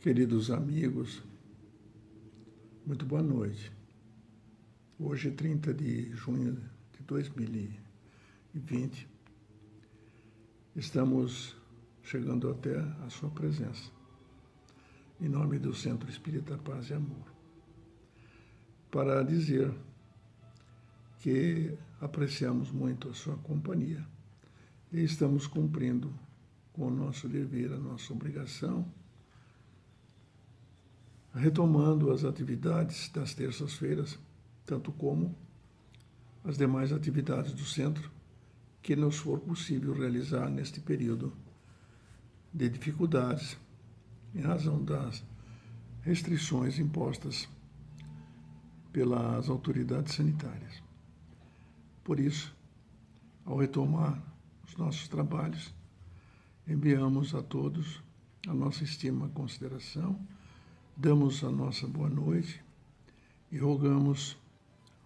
Queridos amigos, muito boa noite. Hoje é 30 de junho de 2020. Estamos chegando até a sua presença, em nome do Centro Espírita Paz e Amor, para dizer que apreciamos muito a sua companhia e estamos cumprindo com o nosso dever, a nossa obrigação, retomando as atividades das terças-feiras, tanto como as demais atividades do centro que nos for possível realizar neste período de dificuldades, em razão das restrições impostas pelas autoridades sanitárias. Por isso, ao retomar os nossos trabalhos, enviamos a todos a nossa estima e consideração, damos a nossa boa noite e rogamos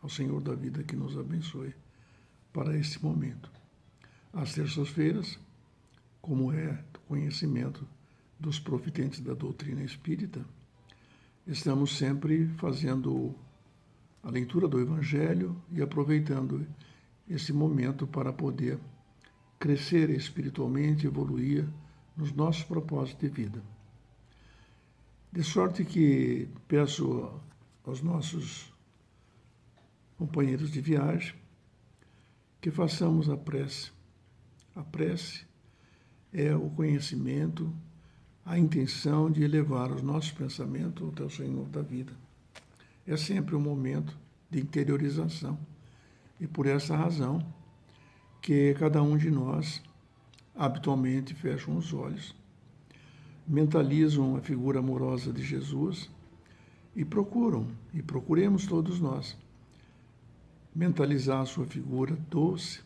ao Senhor da vida que nos abençoe para este momento. Às terças-feiras, como é do conhecimento dos profitentes da doutrina espírita, estamos sempre fazendo a leitura do Evangelho e aproveitando esse momento para poder crescer espiritualmente, evoluir nos nossos propósitos de vida. De sorte que peço aos nossos companheiros de viagem que façamos a prece. A prece é o conhecimento, a intenção de elevar os nossos pensamentos até o Senhor da vida. É sempre um momento de interiorização. E por essa razão que cada um de nós habitualmente fecha os olhos, mentalizam a figura amorosa de Jesus e procuremos todos nós, mentalizar a sua figura doce,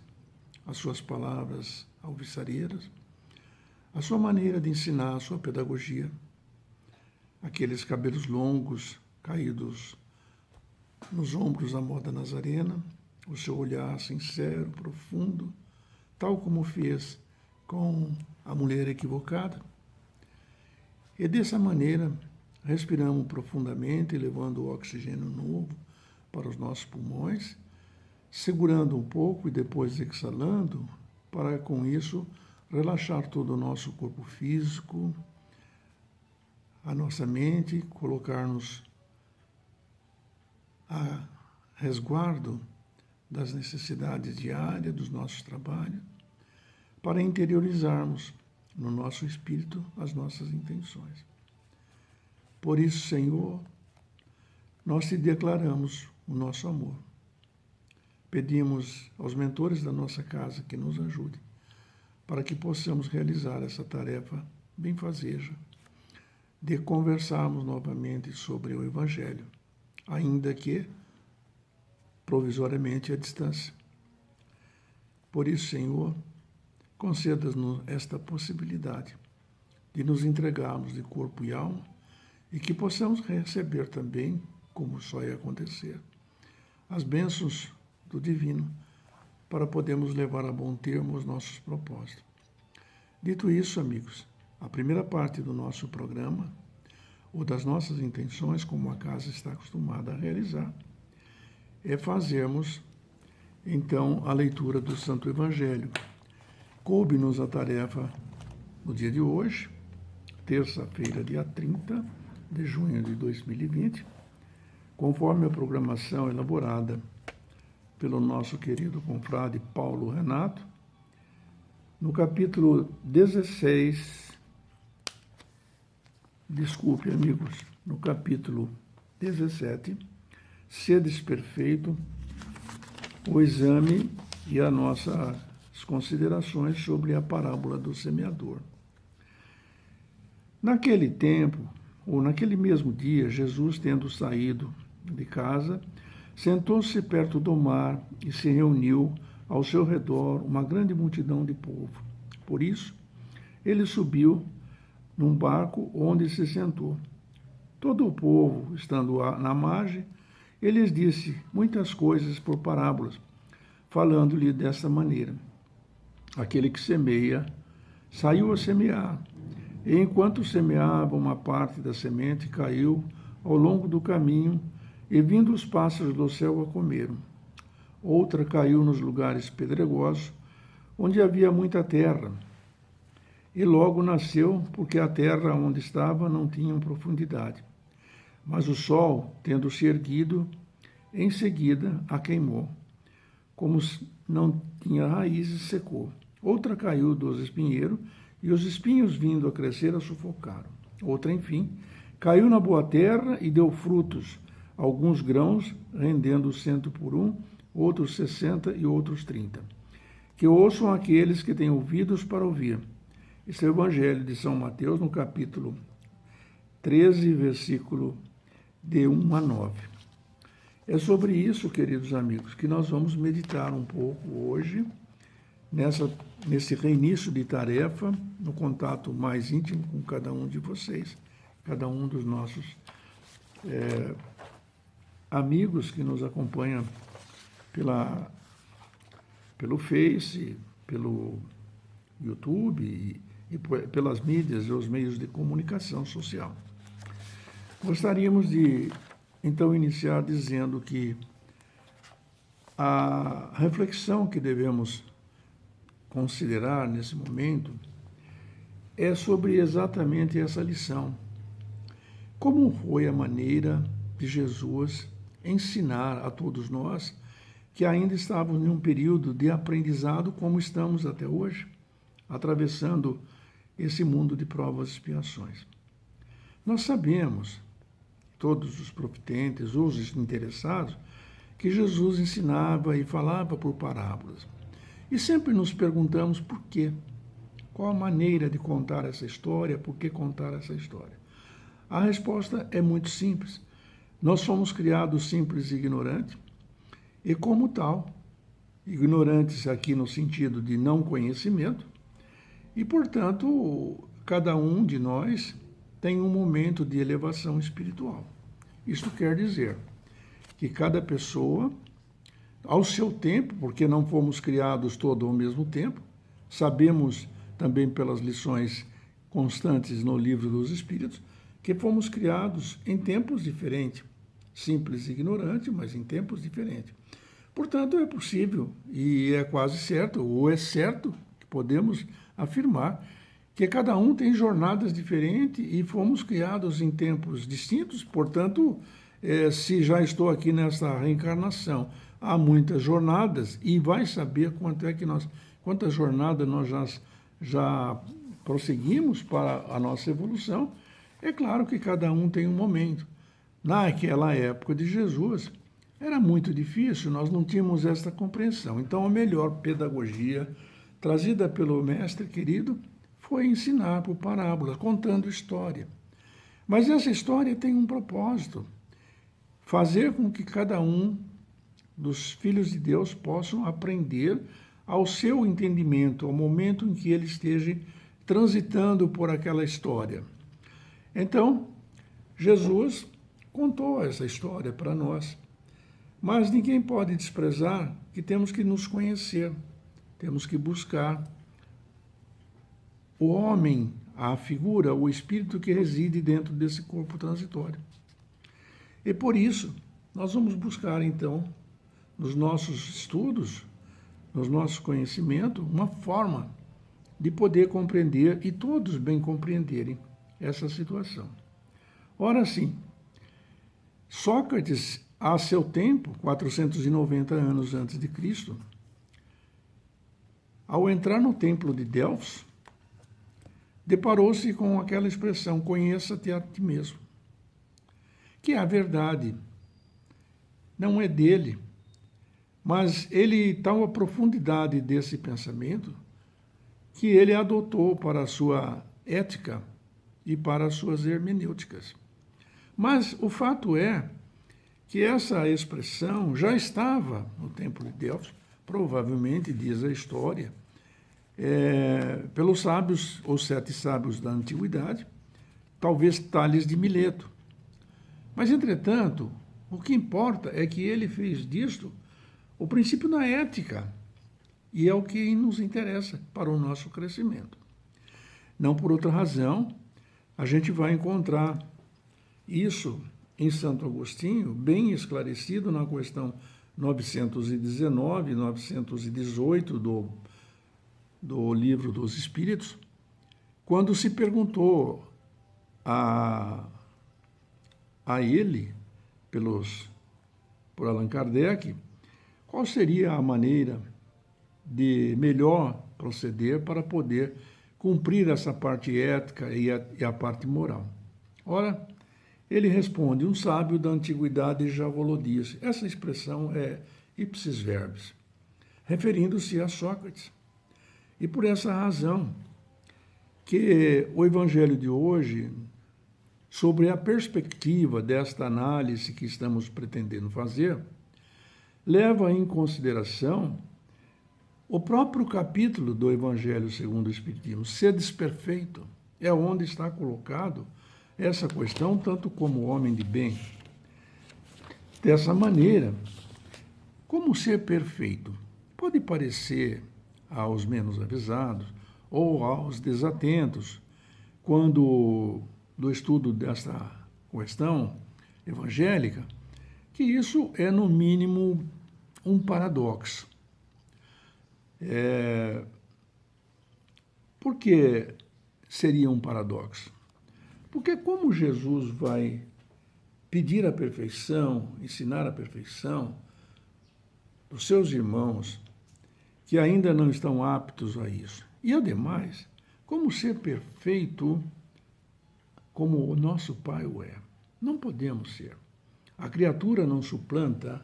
as suas palavras alvissareiras, a sua maneira de ensinar, a sua pedagogia, aqueles cabelos longos caídos nos ombros à moda nazarena, o seu olhar sincero, profundo, tal como fez com a mulher equivocada. E dessa maneira, respiramos profundamente, levando o oxigênio novo para os nossos pulmões, segurando um pouco e depois exalando, para com isso relaxar todo o nosso corpo físico, a nossa mente, colocar-nos a resguardo das necessidades diárias dos nossos trabalhos, para interiorizarmos no nosso espírito as nossas intenções. Por isso, Senhor, nós te declaramos o nosso amor. Pedimos aos mentores da nossa casa que nos ajudem para que possamos realizar essa tarefa benfazeja de conversarmos novamente sobre o Evangelho, ainda que provisoriamente à distância. Por isso, Senhor, conceda-nos esta possibilidade de nos entregarmos de corpo e alma e que possamos receber também, como só ia acontecer, as bênçãos do Divino para podermos levar a bom termo os nossos propósitos. Dito isso, amigos, a primeira parte do nosso programa, ou das nossas intenções, como a casa está acostumada a realizar, é fazermos, então, a leitura do Santo Evangelho. Coube-nos a tarefa no dia de hoje, terça-feira, dia 30 de junho de 2020, conforme a programação elaborada pelo nosso querido confrade Paulo Renato, no capítulo 16, no capítulo 17, Sedes Perfeito, o exame e as nossas considerações sobre a parábola do semeador. Naquele tempo, ou naquele mesmo dia, Jesus, tendo saído de casa, sentou-se perto do mar e se reuniu ao seu redor uma grande multidão de povo. Por isso, ele subiu num barco onde se sentou. Todo o povo, estando na margem, ele lhes disse muitas coisas por parábolas, falando-lhe desta maneira: aquele que semeia saiu a semear. E enquanto semeava, uma parte da semente caiu ao longo do caminho, e vindo os pássaros do céu a comeram. Outra caiu nos lugares pedregosos, onde havia muita terra, e logo nasceu, porque a terra onde estava não tinha profundidade. Mas o sol, tendo se erguido, em seguida a queimou. Como não tinha raízes, secou. Outra caiu dos espinheiros, e os espinhos, vindo a crescer, a sufocaram. Outra, enfim, caiu na boa terra e deu frutos, alguns grãos, rendendo 100 por um, outros 60 e outros 30. Que ouçam aqueles que têm ouvidos para ouvir. Esse é o Evangelho de São Mateus, no capítulo 13, versículo de 1 a 9. É sobre isso, queridos amigos, que nós vamos meditar um pouco hoje, nesse reinício de tarefa, no contato mais íntimo com cada um de vocês, cada um dos nossos amigos que nos acompanham pelo Face, pelo YouTube e pelas mídias e os meios de comunicação social. Gostaríamos de, então, iniciar dizendo que a reflexão que devemos considerar nesse momento é sobre exatamente essa lição. Como foi a maneira de Jesus ensinar a todos nós que ainda estávamos em um período de aprendizado, como estamos até hoje, atravessando esse mundo de provas e expiações. Nós sabemos, todos os profitentes, os interessados, que Jesus ensinava e falava por parábolas. E sempre nos perguntamos por quê. Qual a maneira de contar essa história? Por que contar essa história? A resposta é muito simples. Nós fomos criados simples e ignorantes, e como tal, ignorantes aqui no sentido de não conhecimento, e, portanto, cada um de nós tem um momento de elevação espiritual. Isto quer dizer que cada pessoa, ao seu tempo, porque não fomos criados todos ao mesmo tempo, sabemos também pelas lições constantes no Livro dos Espíritos, que fomos criados em tempos diferentes, simples e ignorante, mas em tempos diferentes. Portanto, é possível, e é quase certo, ou é certo, que podemos afirmar que cada um tem jornadas diferentes e fomos criados em tempos distintos. Portanto, se já estou aqui nessa reencarnação, há muitas jornadas, e vai saber quantas jornadas nós já prosseguimos para a nossa evolução. É claro que cada um tem um momento. Naquela época de Jesus, era muito difícil, nós não tínhamos esta compreensão. Então, a melhor pedagogia trazida pelo mestre querido foi ensinar por parábola, contando história. Mas essa história tem um propósito: fazer com que cada um dos filhos de Deus possam aprender ao seu entendimento, ao momento em que ele esteja transitando por aquela história. Então, Jesus contou essa história para nós. Mas ninguém pode desprezar que temos que nos conhecer, temos que buscar o homem, a figura, o espírito que reside dentro desse corpo transitório. E por isso, nós vamos buscar, então, nos nossos estudos, nos nossos conhecimentos, uma forma de poder compreender, e todos bem compreenderem, essa situação. Ora sim, Sócrates, a seu tempo, 490 anos antes de Cristo, ao entrar no templo de Delfos, deparou-se com aquela expressão: conheça-te a ti mesmo, que é a verdade, não é dele, mas ele tal a profundidade desse pensamento que ele adotou para a sua ética e para as suas hermenêuticas. Mas o fato é que essa expressão já estava no templo de Delfos, provavelmente, diz a história, pelos sábios, os 7 sábios da antiguidade, talvez Tales de Mileto. Mas, entretanto, o que importa é que ele fez disto o princípio da ética, e é o que nos interessa para o nosso crescimento. Não por outra razão, a gente vai encontrar isso em Santo Agostinho, bem esclarecido na questão 919 e 918 do Livro dos Espíritos, quando se perguntou a ele, por Allan Kardec, qual seria a maneira de melhor proceder para poder cumprir essa parte ética e a parte moral. Ora, ele responde, um sábio da antiguidade já vos disse. Essa expressão é ipsis verbis, referindo-se a Sócrates. E por essa razão que o Evangelho de hoje, sobre a perspectiva desta análise que estamos pretendendo fazer, leva em consideração o próprio capítulo do Evangelho segundo o Espiritismo, sedes perfeito, é onde está colocado essa questão, tanto como homem de bem. Dessa maneira, como ser perfeito? Pode parecer aos menos avisados ou aos desatentos, quando do estudo desta questão evangélica, que isso é, no mínimo, um paradoxo. Por que seria um paradoxo? Porque como Jesus vai pedir a perfeição, ensinar a perfeição dos seus irmãos que ainda não estão aptos a isso? E, ademais, como ser perfeito como o nosso Pai o é? Não podemos ser. A criatura não suplanta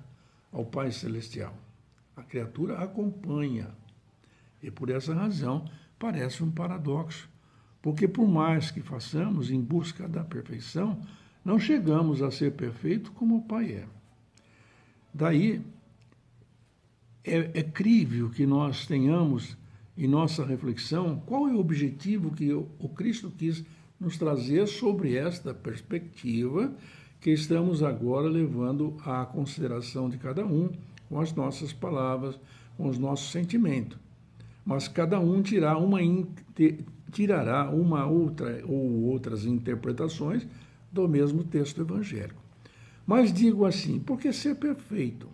ao Pai Celestial. A criatura acompanha. E por essa razão parece um paradoxo, porque por mais que façamos em busca da perfeição, não chegamos a ser perfeito como o Pai é. Daí é crível que nós tenhamos em nossa reflexão qual é o objetivo que o Cristo quis nos trazer sobre esta perspectiva que estamos agora levando à consideração de cada um, com as nossas palavras, com os nossos sentimentos. Mas cada um tirará uma outra ou outras interpretações do mesmo texto evangélico. Mas digo assim, por que ser perfeito?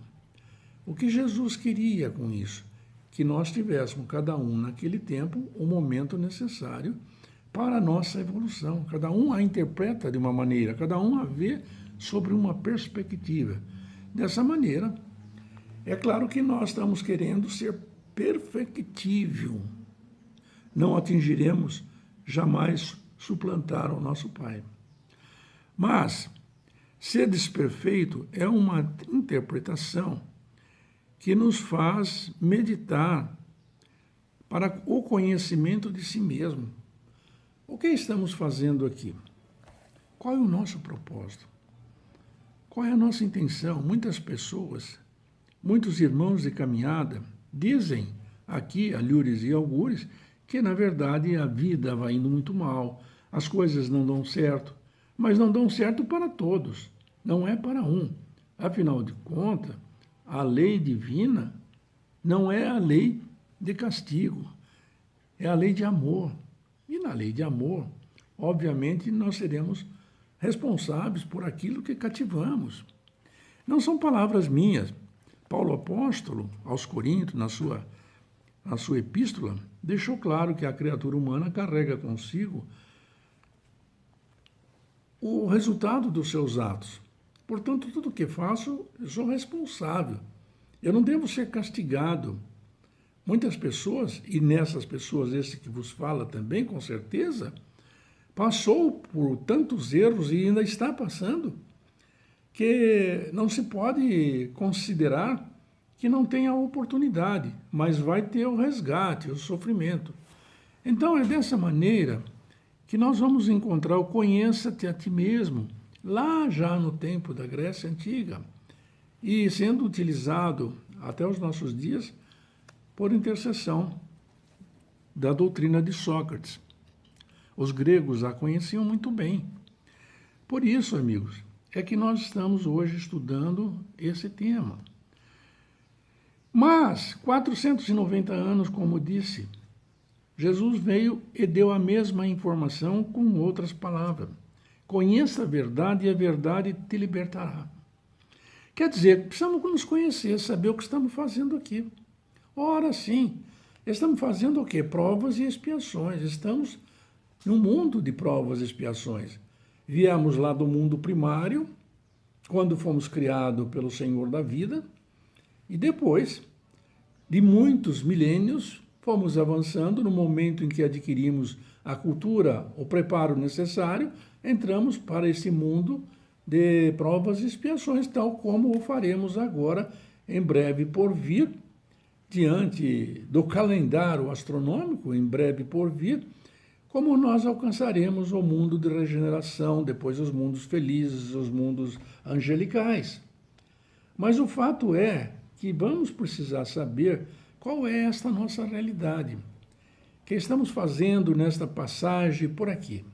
O que Jesus queria com isso? Que nós tivéssemos, cada um naquele tempo, o momento necessário para a nossa evolução. Cada um a interpreta de uma maneira, cada um a vê sobre uma perspectiva. Dessa maneira, é claro que nós estamos querendo ser perfectível. Não atingiremos jamais suplantar o nosso Pai. Mas, ser desperfeito é uma interpretação que nos faz meditar para o conhecimento de si mesmo. O que estamos fazendo aqui? Qual é o nosso propósito? Qual é a nossa intenção? Muitas pessoas, muitos irmãos de caminhada, dizem aqui, alhures e algures, que na verdade a vida vai indo muito mal, as coisas não dão certo, mas não dão certo para todos, não é para um. Afinal de contas, a lei divina não é a lei de castigo, é a lei de amor. E na lei de amor, obviamente, nós seremos responsáveis por aquilo que cativamos. Não são palavras minhas. Paulo Apóstolo, aos Coríntios, na sua epístola, deixou claro que a criatura humana carrega consigo o resultado dos seus atos. Portanto, tudo o que faço, eu sou responsável. Eu não devo ser castigado. Muitas pessoas, e nessas pessoas esse que vos fala também, com certeza, passou por tantos erros e ainda está passando, que não se pode considerar que não tem a oportunidade, mas vai ter o resgate, o sofrimento. Então, é dessa maneira que nós vamos encontrar o conheça-te a ti mesmo, lá já no tempo da Grécia Antiga, e sendo utilizado até os nossos dias por intercessão da doutrina de Sócrates. Os gregos a conheciam muito bem. Por isso, amigos, é que nós estamos hoje estudando esse tema. Mas, 490 anos, como disse, Jesus veio e deu a mesma informação com outras palavras. Conheça a verdade e a verdade te libertará. Quer dizer, precisamos nos conhecer, saber o que estamos fazendo aqui. Ora, sim, estamos fazendo o quê? Provas e expiações. Estamos num mundo de provas e expiações. Viemos lá do mundo primário, quando fomos criados pelo Senhor da vida, e depois de muitos milênios, fomos avançando. No momento em que adquirimos a cultura, o preparo necessário, entramos para esse mundo de provas e expiações, tal como o faremos agora, em breve por vir, diante do calendário astronômico, em breve por vir, como nós alcançaremos o mundo de regeneração, depois os mundos felizes, os mundos angelicais. Mas o fato é que vamos precisar saber qual é esta nossa realidade. O que estamos fazendo nesta passagem por aqui?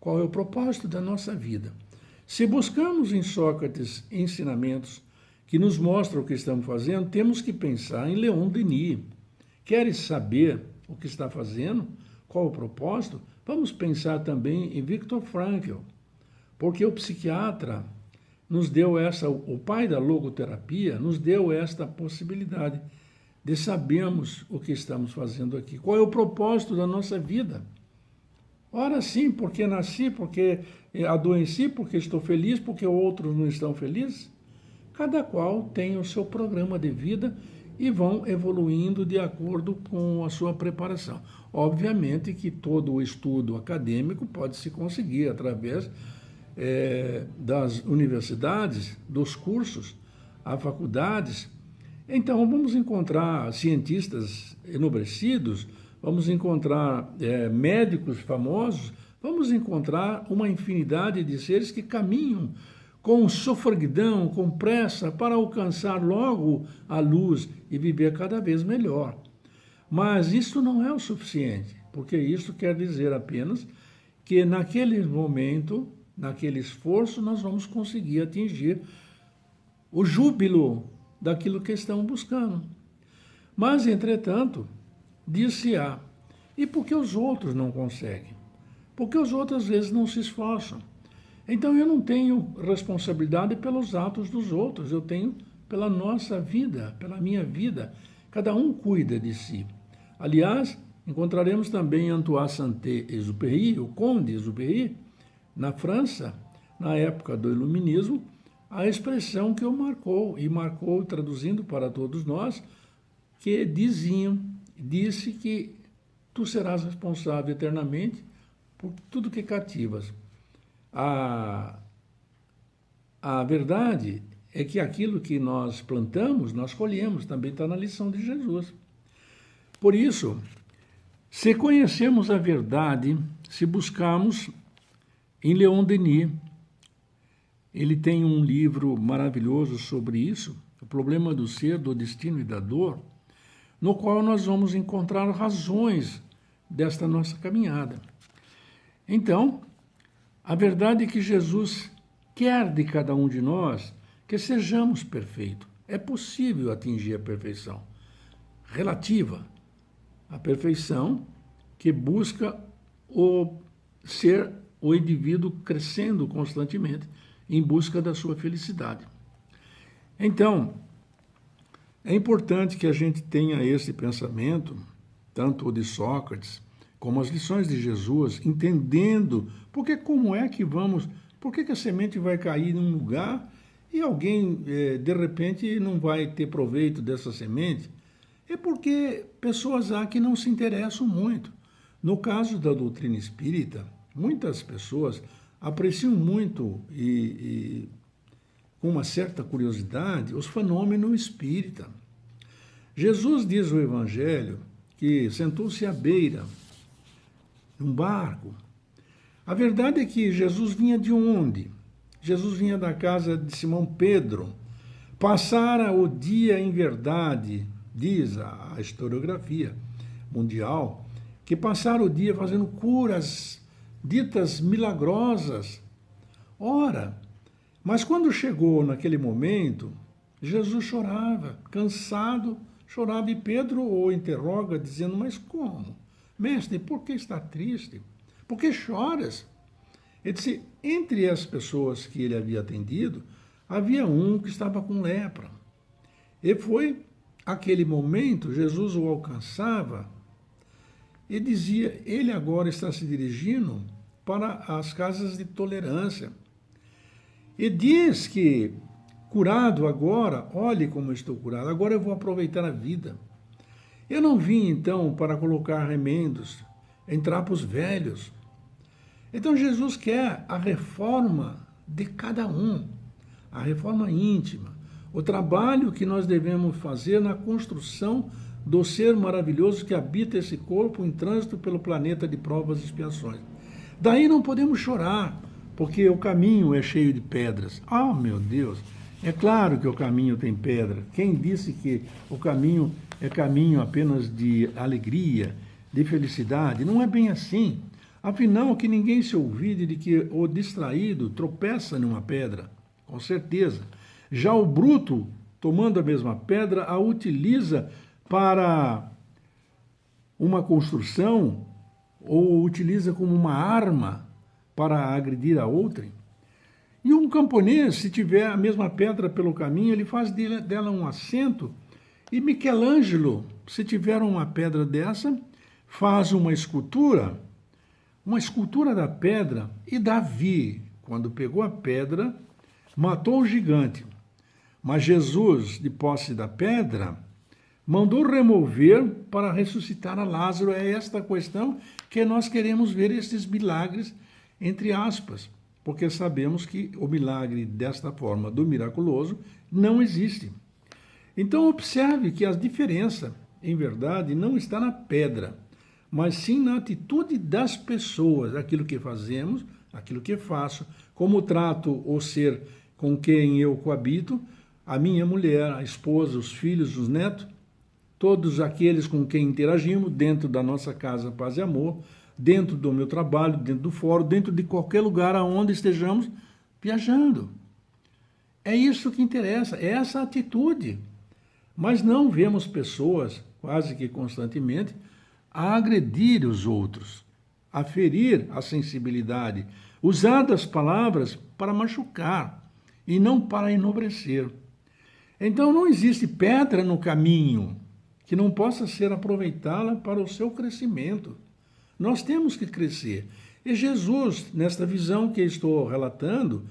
Qual é o propósito da nossa vida? Se buscamos em Sócrates ensinamentos que nos mostram o que estamos fazendo, temos que pensar em Leon Denis. Queres saber o que está fazendo? Qual o propósito? Vamos pensar também em Viktor Frankl, porque o psiquiatra nos deu o pai da logoterapia, nos deu esta possibilidade de sabermos o que estamos fazendo aqui. Qual é o propósito da nossa vida? Ora sim, porque nasci, porque adoeci, porque estou feliz, porque outros não estão felizes. Cada qual tem o seu programa de vida e vão evoluindo de acordo com a sua preparação. Obviamente que todo o estudo acadêmico pode se conseguir através das universidades, dos cursos, as faculdades. Então, vamos encontrar cientistas enobrecidos, vamos encontrar médicos famosos, vamos encontrar uma infinidade de seres que caminham com sofreguidão, com pressa, para alcançar logo a luz e viver cada vez melhor. Mas isso não é o suficiente, porque isso quer dizer apenas que naquele momento, naquele esforço, nós vamos conseguir atingir o júbilo daquilo que estamos buscando. Mas, entretanto, dir-se-á, e por que os outros não conseguem? Porque os outros, às vezes, não se esforçam. Então, eu não tenho responsabilidade pelos atos dos outros, eu tenho pela nossa vida, pela minha vida. Cada um cuida de si. Aliás, encontraremos também Antoine Saint-Exupéry, o Conde Exupéry, na França, na época do Iluminismo, a expressão que o marcou, e marcou, traduzindo para todos nós, que disse que tu serás responsável eternamente por tudo que cativas. A verdade é que aquilo que nós plantamos, nós colhemos, também está na lição de Jesus. Por isso, se conhecemos a verdade, se buscarmos em Leon Denis, ele tem um livro maravilhoso sobre isso, O Problema do Ser, do Destino e da Dor, no qual nós vamos encontrar razões desta nossa caminhada. Então, a verdade é que Jesus quer de cada um de nós que sejamos perfeitos. É possível atingir a perfeição relativa, a perfeição que busca ser o indivíduo crescendo constantemente em busca da sua felicidade. Então, é importante que a gente tenha esse pensamento, tanto o de Sócrates, como as lições de Jesus, entendendo porque por que a semente vai cair num lugar e alguém, de repente, não vai ter proveito dessa semente? É porque pessoas há que não se interessam muito. No caso da doutrina espírita, muitas pessoas apreciam muito e com uma certa curiosidade os fenômenos espírita. Jesus diz no Evangelho que sentou-se à beira de um barco. A verdade é que Jesus vinha de onde? Jesus vinha da casa de Simão Pedro. Passara o dia em verdade, diz a historiografia mundial, que passara o dia fazendo curas ditas milagrosas. Ora, mas quando chegou naquele momento, Jesus chorava, cansado, chorava, e Pedro o interroga, dizendo, mas como? mestre, por que está triste? Por que choras? Ele disse, entre as pessoas que ele havia atendido, havia um que estava com lepra. E foi aquele momento, Jesus o alcançava e dizia, ele agora está se dirigindo para as casas de tolerância. E diz que, curado agora, olhe como eu estou curado, agora eu vou aproveitar a vida. Eu não vim, então, para colocar remendos em trapos velhos. Então, Jesus quer a reforma de cada um, a reforma íntima, o trabalho que nós devemos fazer na construção do ser maravilhoso que habita esse corpo em trânsito pelo planeta de provas e expiações. Daí não podemos chorar, porque o caminho é cheio de pedras. Ah, meu Deus! É claro que o caminho tem pedra. Quem disse que o caminho é caminho apenas de alegria, de felicidade? Não é bem assim. Afinal, que ninguém se olvide de que o distraído tropeça numa pedra, com certeza. Já o bruto, tomando a mesma pedra, a utiliza para uma construção ou utiliza como uma arma para agredir a outrem. E um camponês, se tiver a mesma pedra pelo caminho, ele faz dela um assento. E Michelangelo, se tiver uma pedra dessa, faz uma escultura da pedra. E Davi, quando pegou a pedra, matou o gigante. Mas Jesus, de posse da pedra, mandou remover para ressuscitar a Lázaro. É esta questão que nós queremos ver, estes milagres, entre aspas, porque sabemos que o milagre desta forma, do miraculoso, não existe. Então observe que a diferença, em verdade, não está na pedra, mas sim na atitude das pessoas, aquilo que fazemos, aquilo que faço, como trato o ser com quem eu coabito, a minha mulher, a esposa, os filhos, os netos, todos aqueles com quem interagimos dentro da nossa casa Paz e Amor, dentro do meu trabalho, dentro do fórum, dentro de qualquer lugar aonde estejamos viajando. É isso que interessa, é essa atitude. Mas não vemos pessoas, quase que constantemente, a agredir os outros, a ferir a sensibilidade, usar das palavras para machucar e não para enobrecer. Então não existe pedra no caminho que não possa ser aproveitada para o seu crescimento. Nós temos que crescer. E Jesus, nesta visão que estou relatando,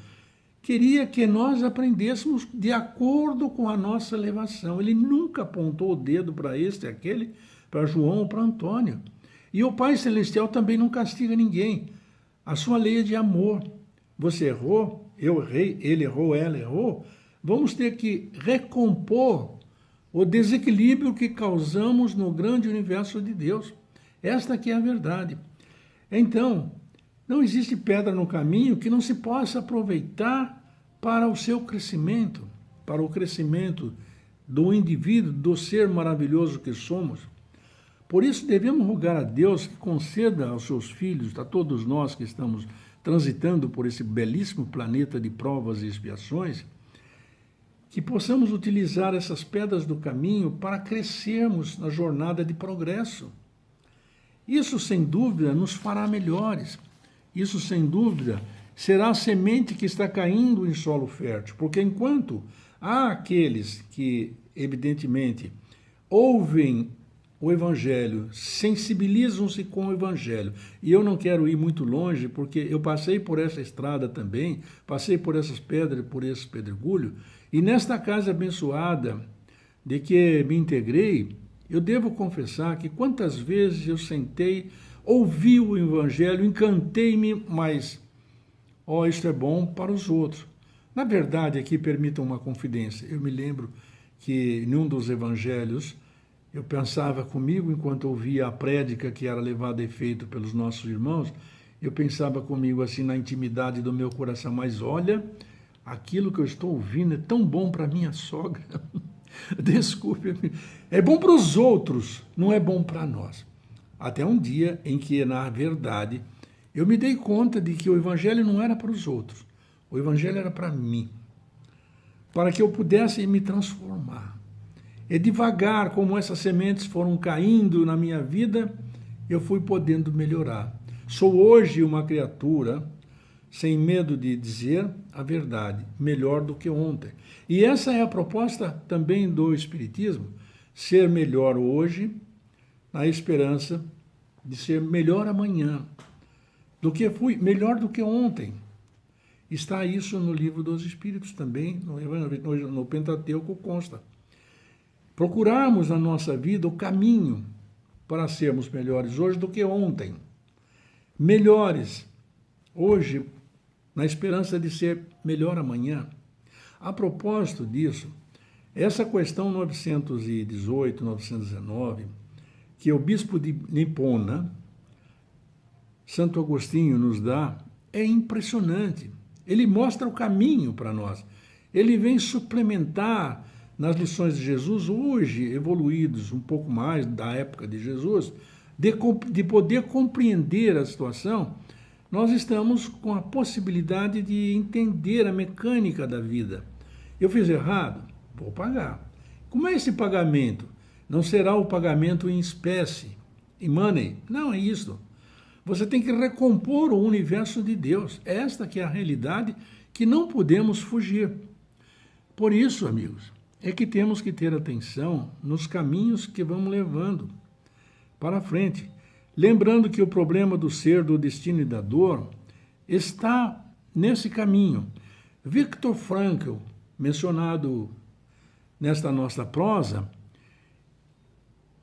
queria que nós aprendêssemos de acordo com a nossa elevação. Ele nunca apontou o dedo para este, aquele, para João ou para Antônio. E o Pai Celestial também não castiga ninguém. A sua lei é de amor. Você errou, eu errei, ele errou, ela errou. Vamos ter que recompor o desequilíbrio que causamos no grande universo de Deus. Esta aqui é a verdade. Então, não existe pedra no caminho que não se possa aproveitar para o seu crescimento, para o crescimento do indivíduo, do ser maravilhoso que somos. Por isso devemos rogar a Deus que conceda aos seus filhos, a todos nós que estamos transitando por esse belíssimo planeta de provas e expiações, que possamos utilizar essas pedras do caminho para crescermos na jornada de progresso. Isso, sem dúvida, nos fará melhores. Isso, sem dúvida, será a semente que está caindo em solo fértil, porque enquanto há aqueles que, evidentemente, ouvem o Evangelho, sensibilizam-se com o Evangelho, e eu não quero ir muito longe, porque eu passei por essa estrada também, passei por essas pedras, por esse pedregulho, e nesta casa abençoada de que me integrei, eu devo confessar que quantas vezes eu sentei, ouvi o Evangelho, encantei-me, mas, isto é bom para os outros. Na verdade, aqui permitam uma confidência. Eu me lembro que, em um dos Evangelhos, eu pensava comigo, enquanto ouvia a prédica que era levada a efeito pelos nossos irmãos, eu pensava comigo assim na intimidade do meu coração, mas olha, aquilo que eu estou ouvindo é tão bom para minha sogra. Desculpe, é bom para os outros, não é bom para nós. Até um dia em que, na verdade, eu me dei conta de que o Evangelho não era para os outros, o Evangelho era para mim, para que eu pudesse me transformar. E devagar, como essas sementes foram caindo na minha vida, eu fui podendo melhorar. Sou hoje uma criatura sem medo de dizer a verdade, melhor do que ontem. E essa é a proposta também do Espiritismo, ser melhor hoje, na esperança de ser melhor amanhã, do que fui, melhor do que ontem. Está isso no Livro dos Espíritos também, no Pentateuco consta. Procurarmos na nossa vida o caminho para sermos melhores hoje do que ontem. Melhores hoje, na esperança de ser melhor amanhã. A propósito disso, essa questão 918, 919, que o bispo de Nipona, Santo Agostinho, nos dá, é impressionante. Ele mostra o caminho para nós. Ele vem suplementar nas lições de Jesus, hoje evoluídos um pouco mais da época de Jesus, de poder compreender a situação. Nós estamos com a possibilidade de entender a mecânica da vida. Eu fiz errado? Vou pagar. Como é esse pagamento? Não será o pagamento em espécie, em money. Não é isso. Você tem que recompor o universo de Deus. Esta que é a realidade que não podemos fugir. Por isso, amigos, é que temos que ter atenção nos caminhos que vamos levando para frente. Lembrando que o problema do ser, do destino e da dor está nesse caminho. Viktor Frankl, mencionado nesta nossa prosa,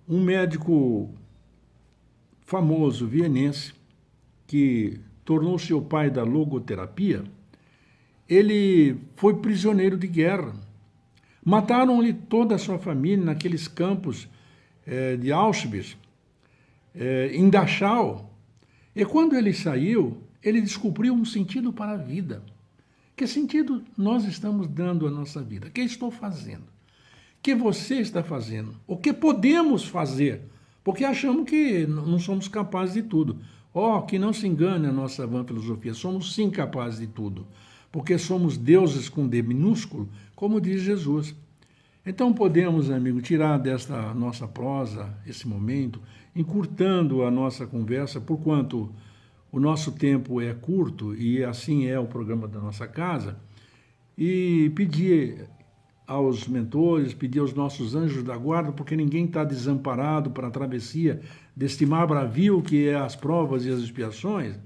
um médico famoso vienense que tornou-se o pai da logoterapia, ele foi prisioneiro de guerra. Mataram-lhe toda a sua família naqueles campos de Auschwitz, em Dachau. E quando ele saiu, ele descobriu um sentido para a vida. Que sentido nós estamos dando à nossa vida? O que estou fazendo? O que você está fazendo? O que podemos fazer? Porque achamos que não somos capazes de tudo. Que não se engane a nossa vã filosofia. Somos sim capazes de tudo. Porque somos deuses com D minúsculo, como diz Jesus. Então podemos, amigo, tirar desta nossa prosa, esse momento, encurtando a nossa conversa, porquanto o nosso tempo é curto, e assim é o programa da nossa casa, e pedir aos mentores, pedir aos nossos anjos da guarda, porque ninguém está desamparado para a travessia deste mar bravio que é as provas e as expiações.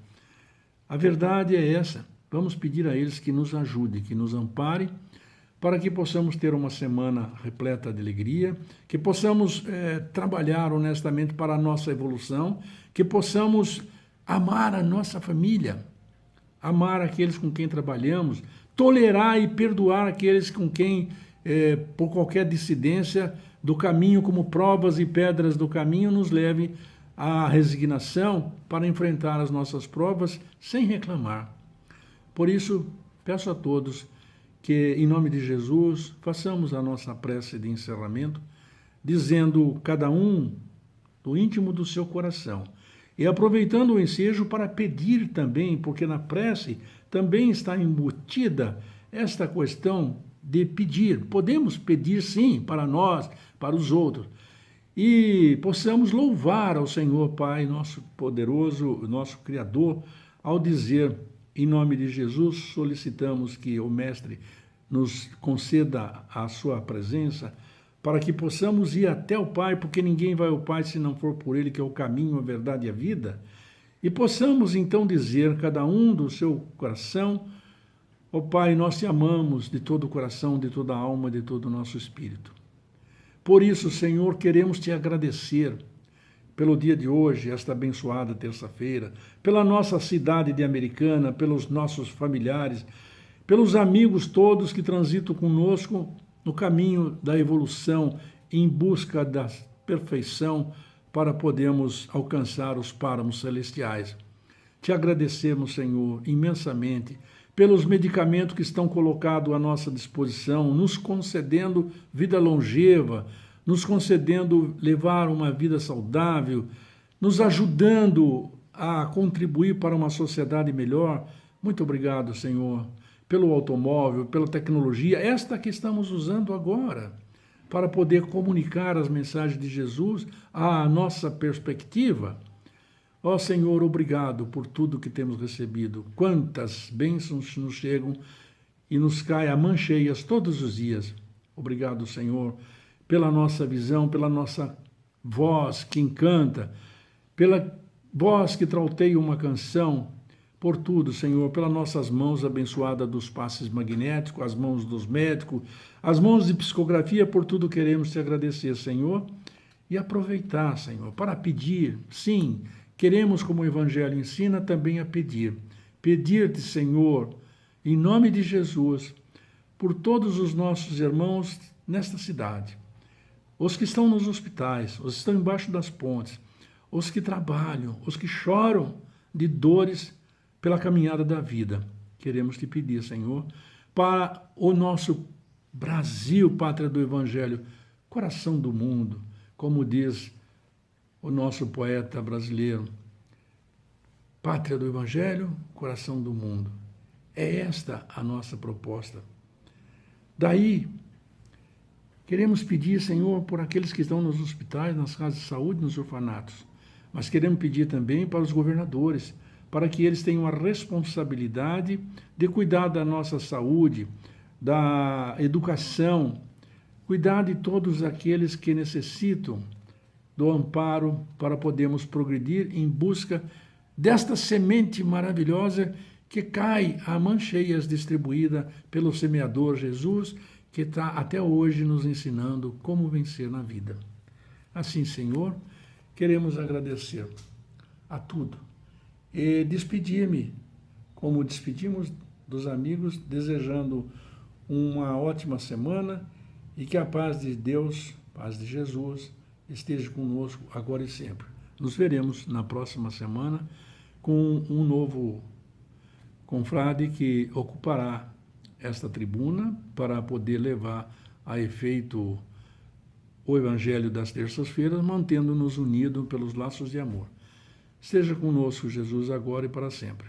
A verdade é essa. Vamos pedir a eles que nos ajudem, que nos amparem, para que possamos ter uma semana repleta de alegria, que possamos trabalhar honestamente para a nossa evolução, que possamos amar a nossa família, amar aqueles com quem trabalhamos, tolerar e perdoar aqueles com quem, por qualquer dissidência do caminho, como provas e pedras do caminho, nos leve à resignação para enfrentar as nossas provas sem reclamar. Por isso, peço a todos que, em nome de Jesus, façamos a nossa prece de encerramento, dizendo cada um do íntimo do seu coração, e aproveitando o ensejo para pedir também, porque na prece também está embutida esta questão de pedir. Podemos pedir sim para nós, para os outros, e possamos louvar ao Senhor Pai, nosso poderoso, nosso Criador, ao dizer: em nome de Jesus, solicitamos que o Mestre nos conceda a sua presença para que possamos ir até o Pai, porque ninguém vai ao Pai se não for por Ele, que é o caminho, a verdade e a vida, e possamos então dizer, cada um do seu coração: ó Pai, nós te amamos de todo o coração, de toda a alma, de todo o nosso espírito. Por isso, Senhor, queremos te agradecer pelo dia de hoje, esta abençoada terça-feira, pela nossa cidade de Americana, pelos nossos familiares, pelos amigos todos que transitam conosco no caminho da evolução, em busca da perfeição, para podermos alcançar os páramos celestiais. Te agradecemos, Senhor, imensamente, pelos medicamentos que estão colocados à nossa disposição, nos concedendo vida longeva, nos concedendo levar uma vida saudável, nos ajudando a contribuir para uma sociedade melhor. Muito obrigado, Senhor, pelo automóvel, pela tecnologia, esta que estamos usando agora, para poder comunicar as mensagens de Jesus à nossa perspectiva. Ó Senhor, obrigado por tudo que temos recebido. Quantas bênçãos nos chegam e nos caem a mãos cheias todos os dias. Obrigado, Senhor, pela nossa visão, pela nossa voz que encanta, pela voz que trauteia uma canção, por tudo, Senhor, pelas nossas mãos abençoadas dos passes magnéticos, as mãos dos médicos, as mãos de psicografia, por tudo queremos te agradecer, Senhor, e aproveitar, Senhor, para pedir, sim, queremos, como o Evangelho ensina, também a pedir. Pedir-te, Senhor, em nome de Jesus, por todos os nossos irmãos nesta cidade, os que estão nos hospitais, os que estão embaixo das pontes, os que trabalham, os que choram de dores pela caminhada da vida. Queremos te pedir, Senhor, para o nosso Brasil, pátria do Evangelho, coração do mundo, como diz o nosso poeta brasileiro, pátria do Evangelho, coração do mundo. É esta a nossa proposta. Daí, queremos pedir, Senhor, por aqueles que estão nos hospitais, nas casas de saúde, nos orfanatos. Mas queremos pedir também para os governadores, para que eles tenham a responsabilidade de cuidar da nossa saúde, da educação, cuidar de todos aqueles que necessitam do amparo para podermos progredir em busca desta semente maravilhosa que cai a mãos cheias distribuída pelo semeador Jesus, que está até hoje nos ensinando como vencer na vida. Assim, Senhor, queremos agradecer a tudo e despedir-me, como despedimos dos amigos, desejando uma ótima semana e que a paz de Deus, paz de Jesus, esteja conosco agora e sempre. Nos veremos na próxima semana com um novo confrade que ocupará esta tribuna para poder levar a efeito o Evangelho das terças-feiras, mantendo-nos unidos pelos laços de amor. Esteja conosco, Jesus, agora e para sempre.